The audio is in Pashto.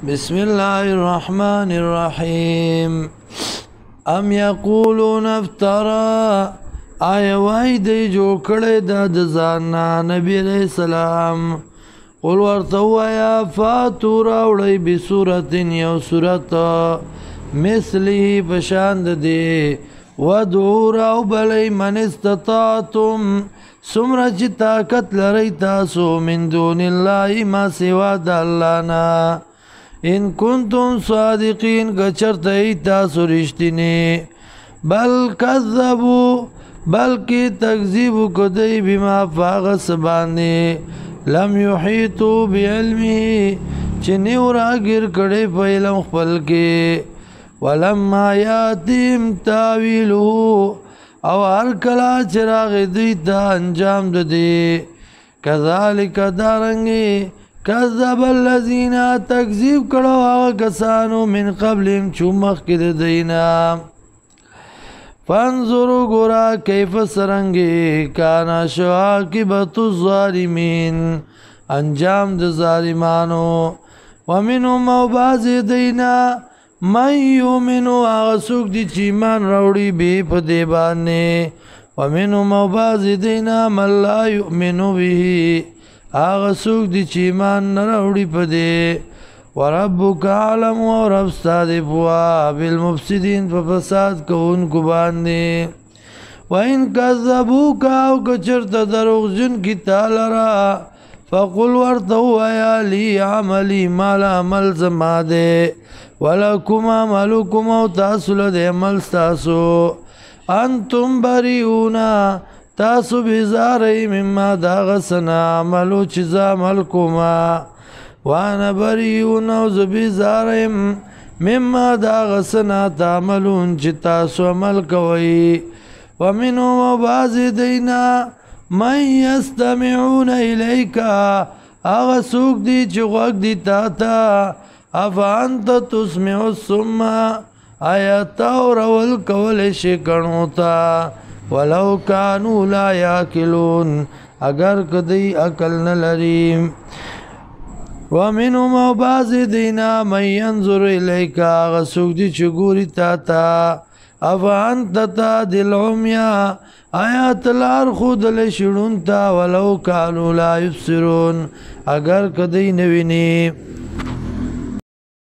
بسم الله الرحمن الرحیم. ام یقولون افترا، آیا وای دی جوړ کړی دا د ځان نه نبی علیہ السلام. قل ورته ووایه فاتو راوړئ بصورت یو صورت مثله په شان د دې ودعو راوبلئ من استطعتم څومره چې طاقت لرئ تاسو من دون الله ما سوا د الله نه ان کنتم صادقین که چرته ای تاسو رښتینی. بل کذبوا، بلکې تکذیب کدی بما فاغ سبانه لم یحیطوا بعلمه چې نیو راګیر کړي په علم خپل کې. ولما یاتیم تاویله، او هر کله چې راغی دوی ته انجام د دې کذالک دارنګې کذب الذین تکذیب کړو هغه کسانو من قبلهم چې مخکې د دوی نه. فانظروا ګوره کیف څرنګې کان عاقبة الظالمین انجام د ظالمانو. ومنهم او بعضې دوی نه من یؤمنو هغه څوک دي چې ایمان راوړي به په دې باندې. ومنهم او بعضې دوی نه من لا یؤمنو به هغه څوک دي چې ایمان نه راوړي په دې. وربک اعلم، او رب ستا دی پوه بالمفسدین په فساد کوونکو باندې. وان کذبوک، او که چېرته دروغجن کي تا لره فقل ورته ووایه لی عملي مال عمل زما دی ولکم عملکم او تاسو له د عمل ستاسو. انتم بریئون، تاسو بیزاری مما دا غسنا عملو چې زه عمل کوما. وانا بریئون، او زه بیزاریم مما دا غسنا تعملون چې تاسو عمل کوئ. ومنهم او بعضې دوی نه من یستمعون الیک، هغه څوک دی چې غوږ دی تا ته. افانت تسمع الصم، آیا ته اورول کولی شې کڼو ته ولو کانوا لا یاکلون، اگر که دوی عقل نه لري. ومنهم او بعضې دوی نه من ینظر الیک، هغه څوک دی چې ګوري تا ته. افانت تهدی العمي، آیا ته لار ښودلی شي ړوند ته ولو کانوا لا یبصرون، اگر که دوی نه ویني.